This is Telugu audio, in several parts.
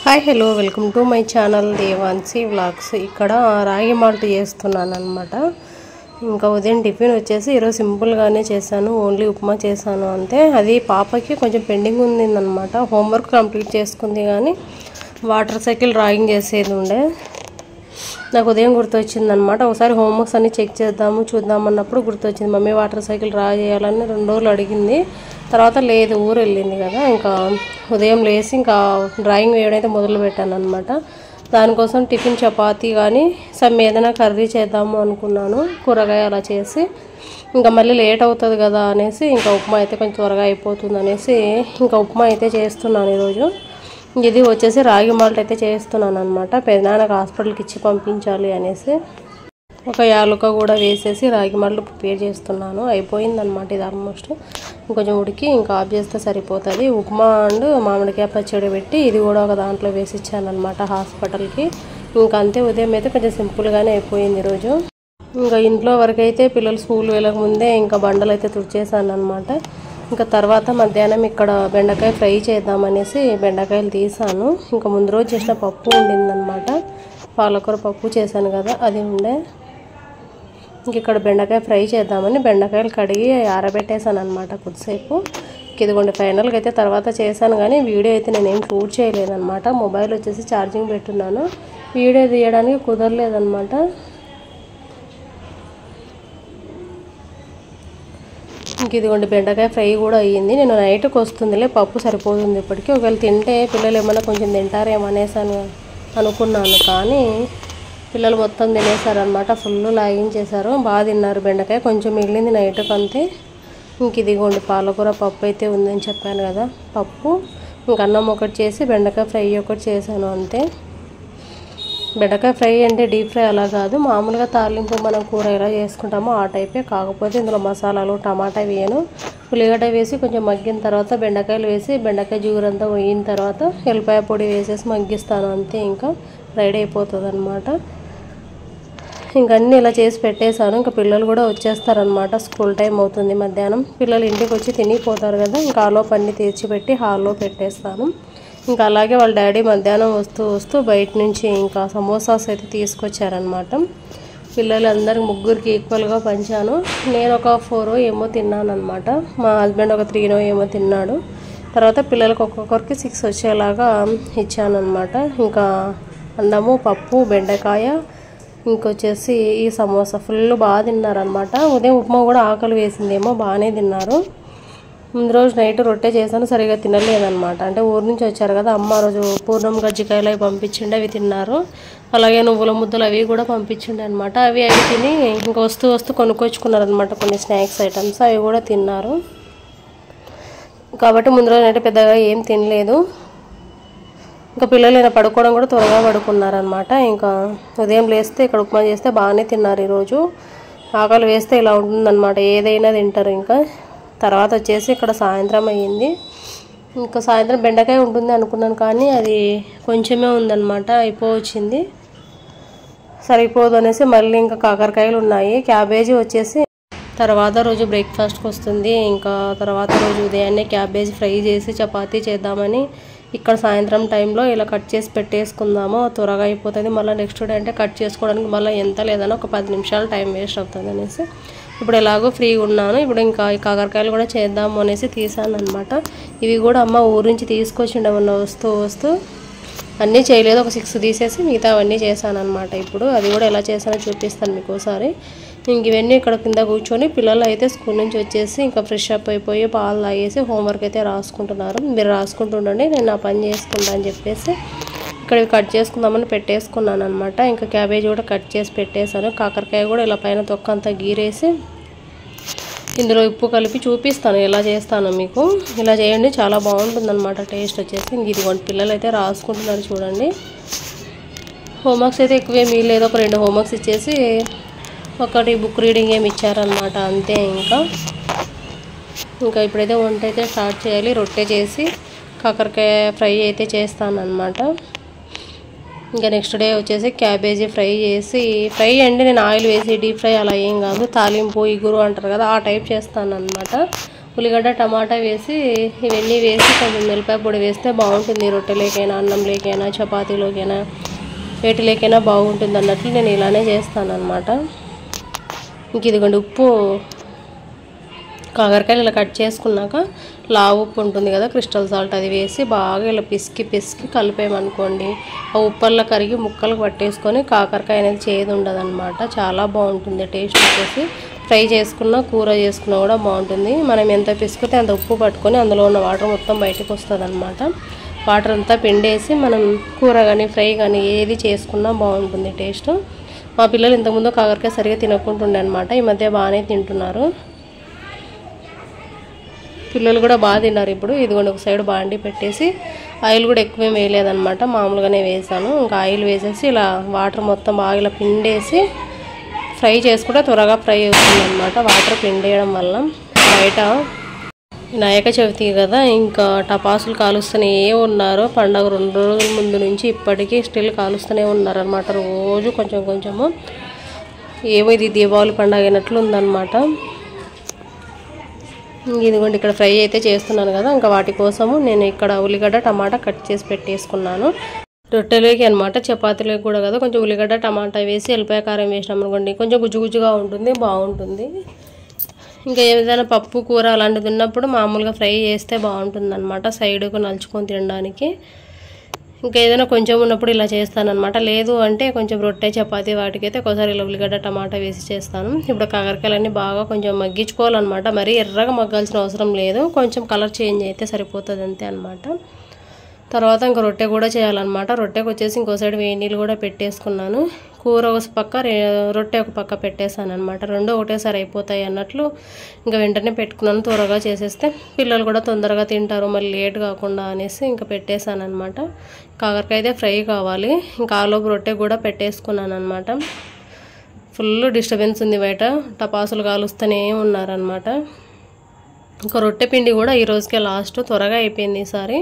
Hi hello welcome to my channel Devansi vlogs. ఇక్కడ రాగి మాల్ట్ చేస్తున్నాను అనమాట. ఇంకా ఉదయం టిఫిన్ వచ్చేసి ఈరోజు సింపుల్గానే చేశాను, ఓన్లీ ఉప్మా చేశాను అంతే. అది పాపకి కొంచెం పెండింగ్ ఉందన్నమాట, హోంవర్క్ కంప్లీట్ చేసుకుంది కానీ వాటర్ సైకిల్ డ్రాయింగ్ చేసేది ఉండే. నాకు ఉదయం గుర్తొచ్చిందనమాట, ఒకసారి హోంవర్క్స్ అన్నీ చెక్ చేద్దాము చూద్దామన్నప్పుడు గుర్తొచ్చింది. మమ్మీ వాటర్ సైకిల్ డ్రా చేయాలని 2 రోజులు అడిగింది. తర్వాత లేదు, ఊరు వెళ్ళింది కదా, ఇంకా ఉదయం లేసి ఇంకా డ్రాయింగ్ వేయడం అయితే మొదలు పెట్టాను అనమాట. దానికోసం టిఫిన్ చపాతీ కానీ ఏదైనా కర్రీ చేద్దాము అనుకున్నాను, కూరగాయ అలా చేసి. ఇంకా మళ్ళీ లేట్ అవుతుంది కదా అనేసి ఇంకా ఉప్మా అయితే కొంచెం త్వరగా అయిపోతుంది అనేసి ఇంకా ఉప్మా అయితే చేస్తున్నాను ఈరోజు. ఇది వచ్చేసి రాగి మాల్ట్ అయితే చేస్తున్నాను అనమాట. పెద్దనాన్నకు హాస్పిటల్కి ఇచ్చి పంపించాలి అనేసి ఒక యాలుక కూడా వేసేసి రాగి మాల్ట్ ప్రిపేర్ చేస్తున్నాను. అయిపోయిందనమాట ఇది ఆల్మోస్ట్. ఇంకొంచెం ఉడికి ఇంకా ఆఫ్ చేస్తే సరిపోతుంది. ఉప్మా అండ్ మామిడికాయ పచ్చడి పెట్టి ఇది కూడా ఒక దాంట్లో వేసి ఇచ్చానమాట హాస్పిటల్కి. ఇంకా అంతే, ఉదయం అయితే కొంచెం సింపుల్గానే అయిపోయింది ఈరోజు. ఇంకా ఇంట్లో వరకు అయితే పిల్లలు స్కూల్ వెళ్ళకముందే ఇంకా బండలు అయితే తుడిచేసాను అనమాట. ఇంకా తర్వాత మధ్యాహ్నం ఇక్కడ బెండకాయ ఫ్రై చేద్దామనేసి బెండకాయలు తీసాను. ఇంకా ముందు రోజు చేసిన పప్పు ఉండిందనమాట, పాలకూర పప్పు చేశాను కదా, అది ఉండే. ఇంక ఇక్కడ బెండకాయ ఫ్రై చేద్దామని బెండకాయలు కడిగి ఆరబెట్టేశాను అనమాట కొద్దిసేపు. ఇదిగోండి ఫైనల్గా అయితే తర్వాత చేశాను కానీ వీడియో అయితే నేనేం షూట్ చేయలేదన్నమాట. మొబైల్ వచ్చేసి ఛార్జింగ్ పెట్టున్నాను, వీడియో తీయడానికి కుదరలేదన్నమాట. ఇంక ఇదిగోండి బెండకాయ ఫ్రై కూడా అయ్యింది. నేను నైట్కి వస్తుందిలే, పప్పు సరిపోతుంది ఇప్పటికీ. ఒకవేళ తింటే పిల్లలు ఏమైనా కొంచెం తింటారేమో అనేసాను అనుకున్నాను, కానీ పిల్లలు మొత్తం తినేసారనమాట. ఫుల్ లాగించేశారు, బాగా తిన్నారు. బెండకాయ కొంచెం మిగిలింది నైట్కి అంతే. ఇంక ఇదిగోండి పాలకూర పప్పు అయితే ఉందని చెప్పాను కదా, పప్పు ఇంక అన్నం ఒకటి చేసి బెండకాయ ఫ్రై ఒకటి చేశాను అంతే. బెండకాయ ఫ్రై అంటే డీప్ ఫ్రై అలా కాదు, మామూలుగా తాలింపు మనం కూర ఎలా చేసుకుంటామో ఆ టైపే. కాకపోతే ఇందులో మసాలాలు టమాటా వేయను, ఉల్లిగడ్డ వేసి కొంచెం మగ్గిన తర్వాత బెండకాయలు వేసి బెండకాయ జిగురంతా పోయిన తర్వాత ఎల్లిపాయ పొడి వేసేసి మగ్గిస్తాను అంతే. ఇంకా రెడీ అయిపోతుంది అనమాట. ఇంక అన్నీ ఇలా చేసి పెట్టేశాను. ఇంకా పిల్లలు కూడా వచ్చేస్తారనమాట, స్కూల్ టైం అవుతుంది మధ్యాహ్నం. పిల్లలు ఇంటికి వచ్చి తినిపోతారు కదా, ఇంకా ఆలోపు అన్నీ తెచ్చిపెట్టి హాల్లో పెట్టేస్తాను. ఇంకా అలాగే వాళ్ళ డాడీ మధ్యాహ్నం వస్తూ బయట నుంచి ఇంకా సమోసాస్ అయితే తీసుకొచ్చారనమాట. పిల్లలందరికి ముగ్గురికి ఈక్వల్గా పంచాను. నేను ఒక 4 ఏమో తిన్నాను అనమాట, మా హస్బెండ్ ఒక 3 ఏమో తిన్నాడు. తర్వాత పిల్లలకు ఒక్కొక్కరికి 6 వచ్చేలాగా ఇచ్చాను అనమాట. ఇంకా అన్నము పప్పు బెండకాయ ఇంకొచ్చేసి ఈ సమోసా ఫుల్ బాగా తిన్నారనమాట. ఉదయం ఉప్మా కూడా ఆకలి వేసిందేమో, బాగానే తిన్నారు. ముందు రోజు నైట్ రొట్టె చేశాను, సరిగా తినలేదనమాట. అంటే ఊరు నుంచి వచ్చారు కదా, అమ్మ రోజు పూర్ణం గజ్జికాయలు అవి పంపించిండే, అవి తిన్నారు. అలాగే నువ్వుల ముద్దలు అవి కూడా పంపించిండే అనమాట. అవి తిని ఇంకా వస్తూ కొనుక్కొచ్చుకున్నారనమాట కొన్ని స్నాక్స్ ఐటమ్స్, అవి కూడా తిన్నారు. కాబట్టి ముందు రోజు నైట్ పెద్దగా ఏం తినలేదు. ఇంకా పిల్లలు ఇలా పడుకోవడం కూడా త్వరగా పడుకున్నారనమాట. ఇంకా ఉదయం లేస్తే ఇక్కడ ఉప్మా చేస్తే బాగానే తిన్నారు ఈరోజు. ఆకలి వేస్తే ఇలా ఉంటుందన్నమాట, ఏదైనా తింటారు. ఇంకా తర్వాత వచ్చేసి ఇక్కడ సాయంత్రం అయ్యింది. ఇంకా సాయంత్రం బెండకాయ ఉంటుంది అనుకున్నాను కానీ అది కొంచెమే ఉందన్నమాట, అయిపోవచ్చింది. సరిపోదు అనేసి మళ్ళీ ఇంకా కాకరకాయలు ఉన్నాయి. క్యాబేజీ వచ్చేసి తర్వాత రోజు బ్రేక్ఫాస్ట్కి వస్తుంది. ఇంకా తర్వాత రోజు ఉదయాన్నే క్యాబేజీ ఫ్రై చేసి చపాతీ చేద్దామని ఇక్కడ సాయంత్రం టైంలో ఇలా కట్ చేసి పెట్టేసుకుందాము, త్వరగా అయిపోతుంది. మళ్ళీ నెక్స్ట్ డే అంటే కట్ చేసుకోవడానికి మళ్ళీ ఎంత లేదన్నా ఒక 10 నిమిషాలు టైం వేస్ట్ అవుతుంది అనేసి ఇప్పుడు ఎలాగో ఫ్రీగా ఉన్నాను. ఇప్పుడు ఇంకా ఈ కాకరకాయలు కూడా చేద్దాము అనేసి తీసాను అనమాట. ఇవి కూడా అమ్మ ఊరు నుంచి తీసుకొచ్చిండే మొన్న వస్తూ అన్నీ చేయలేదు, ఒక 6 తీసేసి మిగతా అవన్నీ చేశాను అనమాట. ఇప్పుడు అది కూడా ఎలా చేశానో చూపిస్తాను మీకు ఒకసారి. ఇంక ఇవన్నీ ఇక్కడ కింద కూర్చొని పిల్లలు అయితే స్కూల్ నుంచి వచ్చేసి ఇంకా ఫ్రెష్ అప్ అయిపోయి పాలు తాగేసి హోంవర్క్ అయితే రాసుకుంటున్నారు. మీరు రాసుకుంటుండండి, నేను నా పని చేసుకుంటా అని చెప్పేసి ఇక్కడ కట్ చేసుకుందామని పెట్టేసుకున్నాను అనమాట. ఇంకా క్యాబేజీ కూడా కట్ చేసి పెట్టేశాను. కాకరకాయ కూడా ఇలా పైన తొక్క అంతా గీరేసి ఇందులో ఉప్పు కలిపి చూపిస్తాను ఎలా చేస్తాను మీకు. ఇలా చేయండి, చాలా బాగుంటుంది అనమాట టేస్ట్ వచ్చేసి. ఇంక ఇదిగోండి పిల్లలు అయితే రాసుకుంటున్నారు చూడండి. హోంవర్క్స్ అయితే ఎక్కువ ఏమీ లేదు, ఒక 2 హోంవర్క్స్ ఇచ్చేసి ఒకటి బుక్ రీడింగ్ ఏమి ఇచ్చారనమాట అంతే. ఇంకా ఇప్పుడైతే వంట అయితే స్టార్ట్ చేయాలి. రొట్టె చేసి కాకరకాయ ఫ్రై అయితే చేస్తానన్నమాట. ఇంకా నెక్స్ట్ డే వచ్చేసి క్యాబేజీ ఫ్రై చేసి, ఫ్రై అంటే నేను ఆయిల్ వేసి డీప్ ఫ్రై అలా ఏం కాదు, తాలింపు ఇగురు అంటారు కదా ఆ టైప్ చేస్తాను అనమాట. ఉల్లిగడ్డ టమాటా వేసి ఇవన్నీ వేసి కొంచెం మిరపకాయ పొడి వేస్తే బాగుంటుంది. రొట్టెలేకైనా అన్నంలోకైనా చపాతీలోకైనా వేటిలోకైనా బాగుంటుంది అన్నట్లు నేను ఇలానే చేస్తాను అన్నమాట. ఇంక ఇదిగోండి ఉప్పు, కాకరకాయలు ఇలా కట్ చేసుకున్నాక లావు ఉప్పు ఉంటుంది కదా క్రిస్టల్ సాల్ట్, అది వేసి బాగా ఇలా పిసికి కలిపేమనుకోండి ఆ ఉప్పల్లో కరిగి ముక్కలకు పట్టేసుకొని కాకరకాయ అనేది చేదు ఉండదు అనమాట. చాలా బాగుంటుంది టేస్ట్ వచ్చేసి. ఫ్రై చేసుకున్నా కూర చేసుకున్నా కూడా బాగుంటుంది. మనం ఎంత పిసుకుతే అంత ఉప్పు పట్టుకొని అందులో ఉన్న వాటర్ మొత్తం బయటకు వస్తుంది అనమాట. వాటర్ అంతా పిండేసి మనం కూర కానీ ఫ్రై కానీ ఏది చేసుకున్నా బాగుంటుంది టేస్ట్. మా పిల్లలు ఇంతకుముందు కాకరకాయ సరిగా తినకుంటుండే అనమాట, ఈ మధ్య బాగానే తింటున్నారు. పిల్లలు కూడా బాగా తిన్నారు ఇప్పుడు. ఇదిగోండి ఒక సైడ్ బాండి పెట్టేసి ఆయిల్ కూడా ఎక్కువేం వేయలేదన్నమాట, మామూలుగానే వేసాను. ఇంకా ఆయిల్ వేసేసి ఇలా వాటర్ మొత్తం బాగా ఇలా పిండేసి ఫ్రై చేసుకుంటే త్వరగా ఫ్రై అవుతుంది అనమాట వాటర్ పిండేయడం వల్ల. బయట వినాయక చవితి కదా, ఇంకా టపాసులు కాలుస్తూనే ఉన్నారు. పండగ 2 రోజుల ముందు నుంచి ఇప్పటికీ స్టిల్ కాలుస్తూనే ఉన్నారనమాట. రోజు కొంచెం కొంచెము. ఏమో ఇది దీపావళి పండగ అయినట్లు ఉందన్నమాట. ఇదిగోండి ఇక్కడ ఫ్రై అయితే చేస్తున్నాను కదా, ఇంకా వాటి కోసము నేను ఇక్కడ ఉల్లిగడ్డ టమాటా కట్ చేసి పెట్టేసుకున్నాను. రొట్టెలోకి అనమాట, చపాతీలోకి కూడా కదా. కొంచెం ఉల్లిగడ్డ టమాటా వేసి ఎల్లిపాయ కారం వేసినాం అనుకోండి కొంచెం గుజ్జుగుజ్జుగా ఉంటుంది, బాగుంటుంది. ఇంకా ఏదైనా పప్పు కూర అలాంటిది ఉన్నప్పుడు మామూలుగా ఫ్రై చేస్తే బాగుంటుంది అనమాట, సైడ్కు నలుచుకొని తినడానికి. ఇంకా ఏదైనా కొంచెం ఉన్నప్పుడు ఇలా చేస్తానన్నమాట. లేదు అంటే కొంచెం రొట్టె చపాతీ వాటికైతే ఒకసారి ఇలా ఉల్లిగడ్డ టమాటా వేసి చేస్తాను. ఇప్పుడు కాకరకాయలన్నీ బాగా కొంచెం మగ్గించుకోవాలన్నమాట. మరీ ఎర్రగా మగ్గాల్సిన అవసరం లేదు, కొంచెం కలర్ చేంజ్ అయితే సరిపోతుంది అంతే అనమాట. తర్వాత ఇంకా రొట్టె కూడా చేయాలన్నమాట. రొట్టెకి వచ్చేసి ఇంకో సైడ్ వేడి నీళ్ళు కూడా పెట్టేసుకున్నాను. కూర ఒక పక్క రొట్టె ఒక పక్క పెట్టేశాను అనమాట. రెండు ఒకటేసారి అయిపోతాయి అన్నట్లు ఇంకా వెంటనే పెట్టుకున్నాను, త్వరగా చేసేస్తే పిల్లలు కూడా తొందరగా తింటారు మళ్ళీ లేట్ కాకుండా అనేసి ఇంకా పెట్టేశాను అనమాట. కాకరకాయ అయితే ఫ్రై కావాలి, ఇంకా ఆలోపు రొట్టె కూడా పెట్టేసుకున్నాను అనమాట. ఫుల్ డిస్టర్బెన్స్ ఉంది బయట, టపాసులు కాలుస్తూనే ఉన్నారనమాట. ఇంకా రొట్టె పిండి కూడా ఈ రోజుకే లాస్ట్, త్వరగా అయిపోయింది ఈసారి.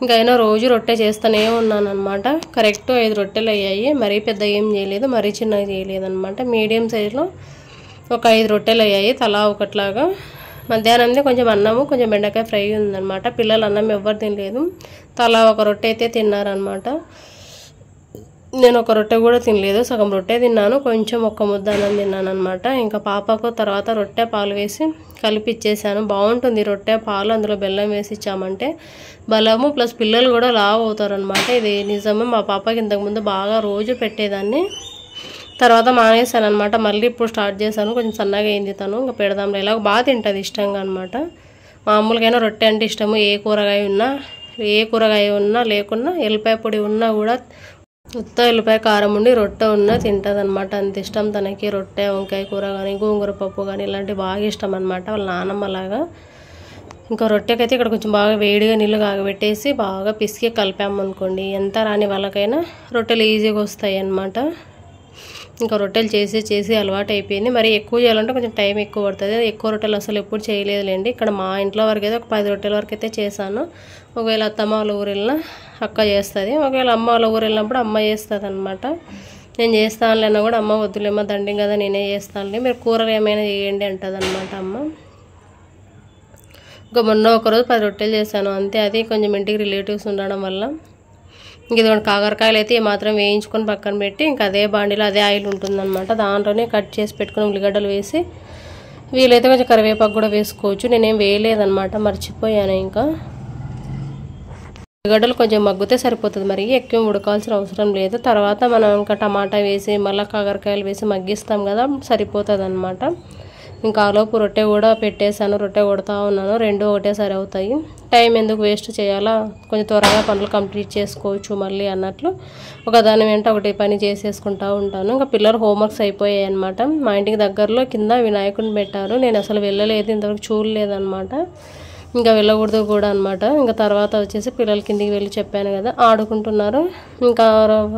ఇంకా అయినా రోజు రొట్టె చేస్తూనే ఉన్నాను అనమాట. కరెక్ట్ 5 రొట్టెలు అయ్యాయి, మరీ పెద్ద ఏం చేయలేదు, మరీ చిన్నగా చేయలేదు అనమాట. మీడియం సైజులో ఒక 5 రొట్టెలు అయ్యాయి, తలా ఒకట్లాగా. మధ్యాహ్నందే కొంచెం అన్నము కొంచెం బెండకాయ ఫ్రై ఉందన్నమాట. పిల్లలు అన్నం ఎవ్వరు తినలేదు, తలా ఒక రొట్టె అయితే తిన్నారనమాట. నేను ఒక రొట్టె కూడా తినలేదు, సగం రొట్టె తిన్నాను, కొంచెం ఒక్క ముద్ద అన్నం తిన్నాను అనమాట. ఇంకా పాపకు తర్వాత రొట్టె పాలు వేసి కలిపి ఇచ్చేసాను. బాగుంటుంది రొట్టె పాలు, అందులో బెల్లం వేసి ఇచ్చామంటే బలము ప్లస్ పిల్లలు కూడా లావు అవుతారనమాట. ఇది నిజమే, మా పాపకి ఇంతకుముందు బాగా రోజు పెట్టేదాన్ని, తర్వాత మానేసాను అనమాట. మళ్ళీ ఇప్పుడు స్టార్ట్ చేశాను, కొంచెం సన్నగా అయింది తను. ఇంకా పెడదాంలో ఇలా బాగా తింటుంది ఇష్టంగా అనమాట. మామూలుగా రొట్టె అంటే ఇష్టము, ఏ కూరగాయ ఉన్నా లేకున్నా ఎల్లిపాయ పొడి ఉన్నా కూడా ఉత్త ఎల్లిపాయ కారం ఉండి రొట్టె ఉన్నా తింటుంది అనమాట. అంత ఇష్టం తనకి రొట్టె, వంకాయ కూర కానీ గోంగూర పప్పు కానీ ఇలాంటివి బాగా ఇష్టం అనమాట, వాళ్ళ నానమ్మలాగా. ఇంకా రొట్టెకైతే ఇక్కడ కొంచెం బాగా వేడిగా నీళ్ళు కాగబెట్టేసి బాగా పిసికి కలిపామనుకోండి ఎంత రాని వాళ్ళకైనా రొట్టెలు ఈజీగా వస్తాయి అన్నమాట. ఇంకా రొట్టెలు చేసి అలవాటు అయిపోయింది. మరి ఎక్కువ చేయాలంటే కొంచెం టైం ఎక్కువ పడుతుంది. ఎక్కువ రొట్టెలు అసలు ఎప్పుడు చేయలేదులేండి. ఇక్కడ మా ఇంట్లో వరకు అయితే ఒక 10 రొట్టెల వరకు అయితే చేశాను. ఒకవేళ అత్తమ్మ వాళ్ళ ఊరు వెళ్ళినా అక్క చేస్తుంది, ఒకవేళ అమ్మ వాళ్ళ ఊరు వెళ్ళినప్పుడు అమ్మ చేస్తుంది అనమాట. నేను చేస్తానులేనా కూడా అమ్మ వద్దులేమ్మా దండి కదా నేనే చేస్తానులే, మీరు కూరలు ఏమైనా చేయండి అంటుంది అనమాట అమ్మ. ఇంకా మొన్న ఒకరోజు 10 రొట్టెలు చేశాను అంతే. అది కొంచెం ఇంటికి రిలేటివ్స్ ఉండడం వల్ల. ఇంక ఇదిగోండి కాకరకాయలు అయితే మాత్రం వేయించుకొని పక్కన పెట్టి ఇంకా అదే బాండీలో అదే ఆయిల్ ఉంటుందన్నమాట, దాంట్లోనే కట్ చేసి పెట్టుకుని ఉల్లిగడ్డలు వేసి, వీలైతే కొంచెం కరివేపాకు కూడా వేసుకోవచ్చు. నేనేం వేయలేదన్నమాట, మర్చిపోయాను. ఇంకా ఉల్లిగడ్డలు కొంచెం మగ్గితే సరిపోతుంది, మరి ఎక్కువ ఉడకాల్సిన అవసరం లేదు. తర్వాత మనం ఇంకా టమాటా వేసి మళ్ళీ కాకరకాయలు వేసి మగ్గిస్తాం కదా, సరిపోతుంది అనమాట. ఇంకా ఆలోపు రొట్టె కూడా పెట్టేశాను, రొట్టె కొడతా ఉన్నాను. 2 ఒకటేసారి అవుతాయి, టైం ఎందుకు వేస్ట్ చేయాలా, కొంచెం త్వరగా పనులు కంప్లీట్ చేసుకోవచ్చు మళ్ళీ అన్నట్లు ఒకదాని వెంట ఒకటి పని చేసేసుకుంటూ ఉంటాను. ఇంకా పిల్లలు హోంవర్క్స్ అయిపోయాయి అనమాట. మా ఇంటికి దగ్గరలో కింద వినాయకుడిని పెట్టారు, నేను అసలు వెళ్ళలేదు, ఇంతవరకు చూడలేదన్నమాట. ఇంకా వెళ్ళకూడదు కూడా అనమాట. ఇంకా తర్వాత వచ్చేసి పిల్లల కిందికి వెళ్ళి చెప్పాను కదా ఆడుకుంటున్నారు. ఇంకా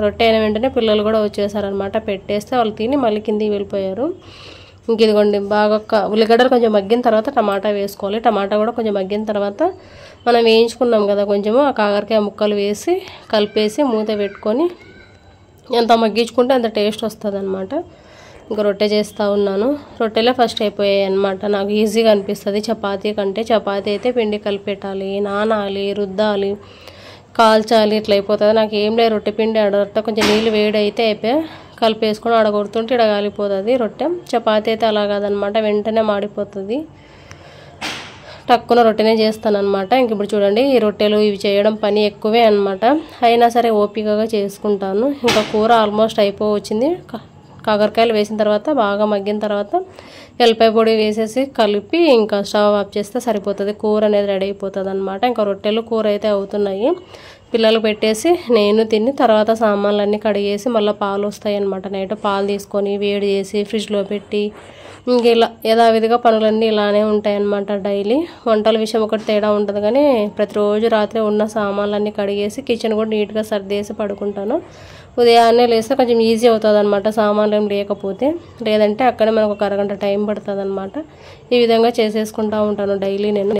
రొట్టె అయిన వెంటనే పిల్లలు కూడా వచ్చేసారనమాట, పెట్టేస్తే వాళ్ళు తిని మళ్ళీ కిందికి వెళ్ళిపోయారు. ఇంక ఇదిగోండి బాగా ఉల్లిగడ్డలు కొంచెం మగ్గిన తర్వాత టమాటా వేసుకోవాలి. టమాటా కూడా కొంచెం మగ్గిన తర్వాత మనం వేయించుకున్నాం కదా కొంచెము ఆ కాకరకాయ ముక్కలు వేసి కలిపేసి మూత పెట్టుకొని ఎంత మగ్గించుకుంటే అంత టేస్ట్ వస్తుంది అనమాట. ఇంకా రొట్టె చేస్తూ ఉన్నాను. రొట్టెలే ఫస్ట్ అయిపోయాయి అన్నమాట. నాకు ఈజీగా అనిపిస్తుంది చపాతీ కంటే. చపాతీ అయితే పిండి కలిపెట్టాలి, నానాలి, రుద్దాలి, కాల్చాలి, ఇట్లా అయిపోతుంది. నాకు ఏం లేదు, రొట్టె పిండి ఆడగొట్ట కొంచెం నీళ్ళు వేడి అయితే అయిపోయి కలిపేసుకొని ఆడగొడుతుంటే ఇక్కడ కాలిపోతుంది రొట్టె. చపాతీ అయితే అలా కాదనమాట, వెంటనే మాడిపోతుంది. టక్కున రొట్టెనే చేస్తాను అనమాట. ఇంక ఇప్పుడు చూడండి, ఈ రొట్టెలు ఇవి చేయడం పని ఎక్కువే అనమాట. అయినా సరే ఓపికగా చేసుకుంటాను. ఇంకా కూర ఆల్మోస్ట్ అయిపోవచ్చింది. కాకరకాయలు వేసిన తర్వాత బాగా మగ్గిన తర్వాత ఎల్లిపాయ పొడి వేసేసి కలిపి ఇంకా స్టవ్ ఆఫ్ చేస్తే సరిపోతుంది. కూర అనేది రెడీ అయిపోతుంది అనమాట. ఇంకా రొట్టెలు కూర అయితే అవుతున్నాయి. పిల్లలు పెట్టేసి నేను తిని తర్వాత సామాన్లన్నీ కడిగేసి మళ్ళీ పాలు వస్తాయి అనమాట. నైట్ పాలు తీసుకొని వేడి చేసి ఫ్రిడ్జ్లో పెట్టి ఇంక ఇలా యథావిధిగా పనులన్నీ ఇలానే ఉంటాయి అన్నమాట. డైలీ వంటల విషయం ఒకటి తేడా ఉంటుంది, కానీ ప్రతిరోజు రాత్రి ఉన్న సామాన్లన్నీ కడిగేసి కిచెన్ కూడా నీట్గా సర్దేసి పడుకుంటాను. ఉదయాన్నే లేస్తే కొంచెం ఈజీ అవుతుంది అనమాట, సామాన్లు ఏం లేకపోతే. లేదంటే అక్కడే మనకు ఒక అరగంట టైం పడుతుంది అనమాట. ఈ విధంగా చేసేసుకుంటూ ఉంటాను డైలీ నేను.